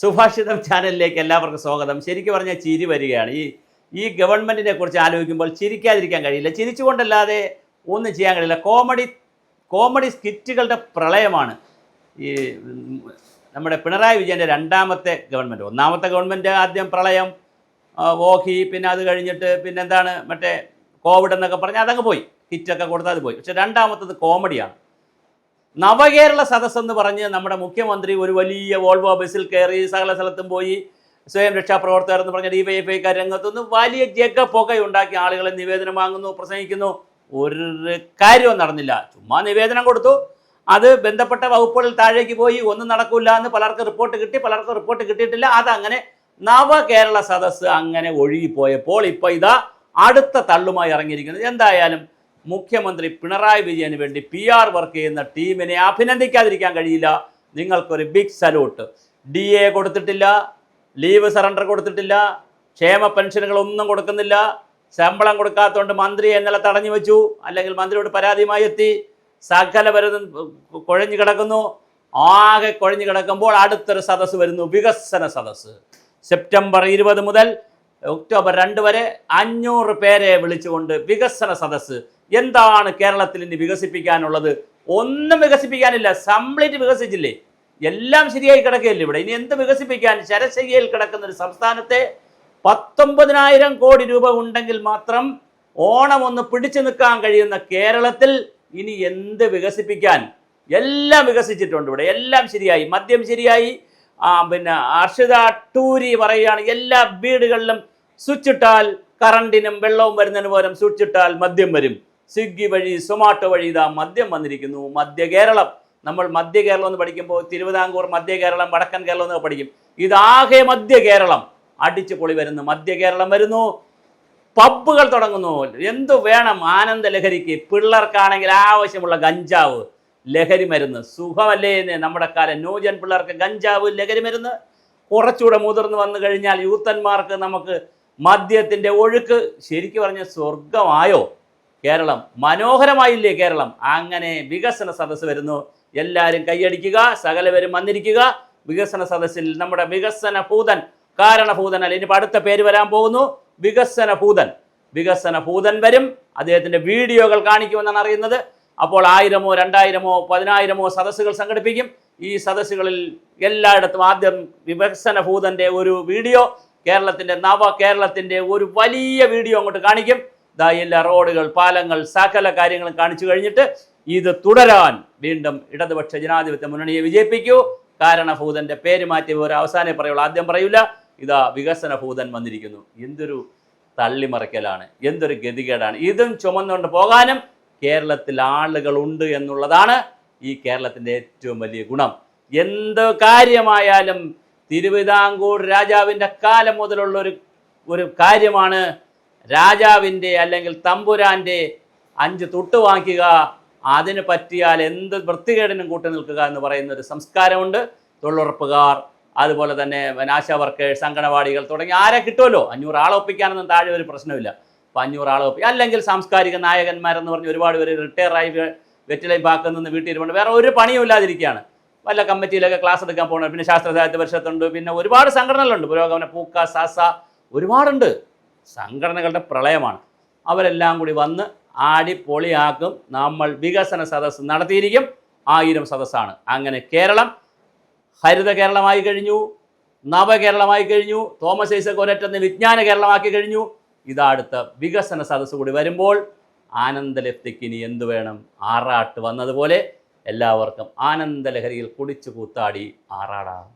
സുഭാഷിതം ചാനലിലേക്ക് എല്ലാവർക്കും സ്വാഗതം. ശരിക്കും പറഞ്ഞാൽ ചിരി വരികയാണ്. ഈ ഗവൺമെൻറ്റിനെ കുറിച്ച് ആലോചിക്കുമ്പോൾ ചിരിക്കാതിരിക്കാൻ കഴിയില്ല. ചിരിച്ചുകൊണ്ടല്ലാതെ ഒന്നും ചെയ്യാൻ കഴിയില്ല. കോമഡി സ്കിറ്റുകളുടെ പ്രളയമാണ് ഈ നമ്മുടെ പിണറായി വിജയൻ്റെ രണ്ടാമത്തെ ഗവൺമെൻറ്. ഒന്നാമത്തെ ഗവൺമെൻറ് ആദ്യം പ്രളയം, ഓഖി, പിന്നെ അത് കഴിഞ്ഞിട്ട് പിന്നെന്താണ് മറ്റേ കോവിഡ് എന്നൊക്കെ പറഞ്ഞാൽ അതങ്ങ് പോയി, കിറ്റൊക്കെ കൊടുത്താൽ അത് പോയി. പക്ഷേ രണ്ടാമത്തത് കോമഡിയാണ്. നവകേരള സദസ്സെന്ന് പറഞ്ഞ് നമ്മുടെ മുഖ്യമന്ത്രി ഒരു വലിയ വോൾവോ ബസ്സിൽ കയറി സകല സ്ഥലത്തും പോയി സ്വയം രക്ഷാപ്രവർത്തകർ എന്ന് പറഞ്ഞ DYFIക്കാർ രംഗത്തുനിന്ന് വലിയ ജഗപ്പുകയുണ്ടാക്കി ആളുകളെ നിവേദനം വാങ്ങുന്നു, പ്രസംഗിക്കുന്നു. ഒരു കാര്യവും നടന്നില്ല. ചുമ്മാ നിവേദനം കൊടുത്തു. അത് ബന്ധപ്പെട്ട വകുപ്പുകളിൽ താഴേക്ക് പോയി. ഒന്നും നടക്കില്ല എന്ന് പലർക്കും റിപ്പോർട്ട് കിട്ടി, പലർക്കും റിപ്പോർട്ട് കിട്ടിയിട്ടില്ല. അതങ്ങനെ നവകേരള സദസ്സ് അങ്ങനെ ഒഴുകിപ്പോയപ്പോൾ ഇപ്പോൾ ഇതാ അടുത്ത തള്ളുമായി ഇറങ്ങിയിരിക്കുന്നത്. എന്തായാലും മുഖ്യമന്ത്രി പിണറായി വിജയന് വേണ്ടി PR വർക്ക് ചെയ്യുന്ന ടീമിനെ അഭിനന്ദിക്കാതിരിക്കാൻ കഴിയില്ല. നിങ്ങൾക്കൊരു ബിഗ് സല്യൂട്ട്. DA കൊടുത്തിട്ടില്ല, ലീവ് സറണ്ടർ കൊടുത്തിട്ടില്ല, ക്ഷേമ പെൻഷനുകളൊന്നും കൊടുക്കുന്നില്ല. ശമ്പളം കൊടുക്കാത്തതുകൊണ്ട് മന്ത്രിയെ ഇന്നലെ തടഞ്ഞു വെച്ചു, അല്ലെങ്കിൽ മന്ത്രിയോട് പരാതിയുമായി എത്തി. സകല വരുന്ന കുഴഞ്ഞു കിടക്കുന്നു. ആകെ കുഴഞ്ഞു കിടക്കുമ്പോൾ അടുത്തൊരു സദസ്സ് വരുന്നു, വികസന സദസ്സ്. സെപ്റ്റംബർ 20 മുതൽ ഒക്ടോബർ 2 വരെ 500 പേരെ വിളിച്ചുകൊണ്ട് വികസന സദസ്സ്. എന്താണ് കേരളത്തിൽ ഇനി വികസിപ്പിക്കാനുള്ളത്? ഒന്നും വികസിപ്പിക്കാനില്ല. കംപ്ലീറ്റ് വികസിച്ചില്ലേ? എല്ലാം ശരിയായി കിടക്കുകയല്ലേ ഇവിടെ? ഇനി എന്ത് വികസിപ്പിക്കാൻ? ശരശയ്യയിൽ കിടക്കുന്ന ഒരു സംസ്ഥാനത്തെ 19,000 കോടി രൂപ ഉണ്ടെങ്കിൽ മാത്രം ഓണം ഒന്ന് പിടിച്ചു നിൽക്കാൻ കഴിയുന്ന കേരളത്തിൽ ഇനി എന്ത് വികസിപ്പിക്കാൻ? എല്ലാം വികസിച്ചിട്ടുണ്ട് ഇവിടെ, എല്ലാം ശരിയായി. മദ്യം ശരിയായി. പിന്നെ അർഷിത ടൂരി പറയുകയാണ്, എല്ലാ വീടുകളിലും സ്വിച്ച് ഇട്ടാൽ കറണ്ടിനും വെള്ളവും വരുന്നതിന് പകരം സ്വിച്ച് ഇട്ടാൽ മദ്യം വരും. സ്വിഗ്ഗി വഴി, സൊമാറ്റോ വഴി ഇതാ മദ്യം വന്നിരിക്കുന്നു. മധ്യ കേരളം, നമ്മൾ മധ്യ കേരളം എന്ന് പഠിക്കുമ്പോൾ തിരുവിതാംകൂർ മധ്യ കേരളം, വടക്കൻ കേരളം എന്നൊക്കെ പഠിക്കും. ഇതാകെ മധ്യ കേരളം അടിച്ചു പൊളി വരുന്നു. മധ്യ കേരളം വരുന്നു. പബ്ബുകൾ തുടങ്ങുന്നു. എന്തു വേണം ആനന്ദ ലഹരിക്ക്? പിള്ളേർക്കാണെങ്കിൽ ആവശ്യമുള്ള ഗഞ്ചാവ്, ലഹരി മരുന്ന്. സുഖമല്ലേ നമ്മുടെ കാലം? ന്യൂജൻ പിള്ളേർക്ക് ഗഞ്ചാവ്, ലഹരി മരുന്ന്. കുറച്ചുകൂടെ മുതിർന്ന് വന്നു കഴിഞ്ഞാൽ യൂത്തന്മാർക്ക് നമുക്ക് മദ്യത്തിൻ്റെ ഒഴുക്ക്. ശരിക്കും പറഞ്ഞ സ്വർഗമായോ കേരളം? മനോഹരമായില്ലേ കേരളം? അങ്ങനെ വികസന സദസ്സ് വരുന്നു. എല്ലാവരും കൈയടിക്കുക, സകലവരും വന്നിരിക്കുക. വികസന സദസ്സിൽ നമ്മുടെ വികസന ഭൂതൻ, കാരണഭൂതൻ അല്ല, ഇനിയിപ്പോൾ അടുത്ത പേര് വരാൻ പോകുന്നു, വികസന ഭൂതൻ. വികസന ഭൂതൻ വരും. അദ്ദേഹത്തിൻ്റെ വീഡിയോകൾ കാണിക്കുമെന്നാണ് അറിയുന്നത്. അപ്പോൾ 1000-ഓ 2000-ഓ 10,000-ഓ സദസ്സുകൾ സംഘടിപ്പിക്കും. ഈ സദസ്സുകളിൽ എല്ലായിടത്തും ആദ്യം വികസന ഭൂതൻ്റെ ഒരു വീഡിയോ, കേരളത്തിൻ്റെ നവകേരളത്തിൻ്റെ ഒരു വലിയ വീഡിയോ അങ്ങോട്ട് കാണിക്കും. എല്ലാ റോഡുകൾ, പാലങ്ങൾ, സകല കാര്യങ്ങളും കാണിച്ചു കഴിഞ്ഞിട്ട് ഇത് തുടരാൻ വീണ്ടും ഇടതുപക്ഷ ജനാധിപത്യ മുന്നണിയെ വിജയിപ്പിക്കൂ. കാരണഭൂതൻ്റെ പേര് മാറ്റി ഒരു അവസാനം പറയുള്ളൂ, ആദ്യം പറയൂല. ഇതാ വികസന ഭൂതൻ വന്നിരിക്കുന്നു. എന്തൊരു തള്ളിമറിക്കലാണ്, എന്തൊരു ഗതികേടാണ്. ഇതും ചുമന്നുകൊണ്ട് പോകാനും കേരളത്തിൽ ആളുകളുണ്ട് എന്നുള്ളതാണ് ഈ കേരളത്തിൻ്റെ ഏറ്റവും വലിയ ഗുണം. എന്ത് കാര്യമായാലും തിരുവിതാംകൂർ രാജാവിൻ്റെ കാലം മുതലുള്ള ഒരു കാര്യമാണ്. രാജാവിൻ്റെ അല്ലെങ്കിൽ തമ്പുരാൻ്റെ 5 തുട്ട് വാങ്ങിക്കുക, അതിന് പറ്റിയാൽ എന്ത് വൃത്തികേടിനും കൂട്ടി നിൽക്കുക എന്ന് പറയുന്ന ഒരു സംസ്കാരമുണ്ട്. തൊഴിലുറപ്പുകാർ, അതുപോലെ തന്നെ ആശാ വർക്കേഴ്സ്, അങ്കണവാടികൾ തുടങ്ങി ആരെ കിട്ടുമല്ലോ. 500 ആളെ ഒപ്പിക്കാനൊന്നും താഴെ ഒരു പ്രശ്നമില്ല. അപ്പോൾ 500 ആളെ ഒപ്പിക്കുക. അല്ലെങ്കിൽ സാംസ്കാരിക നായകന്മാരെന്ന് പറഞ്ഞ് ഒരുപാട് പേര് റിട്ടയറായി വെറ്റിലൈ പാക്കിൽ നിന്ന് വീട്ടിൽ ഇരുപണ്ട് വേറെ ഒരു പണിയും ഇല്ലാതിരിക്കുകയാണ്. വല്ല കമ്മിറ്റിയിലൊക്കെ ക്ലാസ് എടുക്കാൻ പോകുന്നത്. പിന്നെ ശാസ്ത്ര സാഹിത്യ പരിഷത്തുണ്ട്, പിന്നെ ഒരുപാട് സംഘടനകളുണ്ട്, പുരോഗമന, പൂക്ക, സാസ, ഒരുപാടുണ്ട്. സംഘടനകളുടെ പ്രളയമാണ്. അവരെല്ലാം കൂടി വന്ന് ആടി പൊളിയാക്കും. നമ്മൾ വികസന സദസ്സ് നടത്തിയിരിക്കും. 1000 സദസ്സാണ്. അങ്ങനെ കേരളം ഹരിത കേരളമായി കഴിഞ്ഞു, നവകേരളമായി കഴിഞ്ഞു, തോമസ് ഐസക് ഒരറ്റന്ന് വിജ്ഞാന കേരളമാക്കി കഴിഞ്ഞു. ഇതടുത്ത വികസന സദസ്സ് കൂടി വരുമ്പോൾ ആനന്ദലഹരിക്ക് ഇനി എന്തു വേണം? ആറാട്ട് വന്നതുപോലെ എല്ലാവർക്കും ആനന്ദലഹരിയിൽ കുടിച്ചു കൂത്താടി ആറാടാം.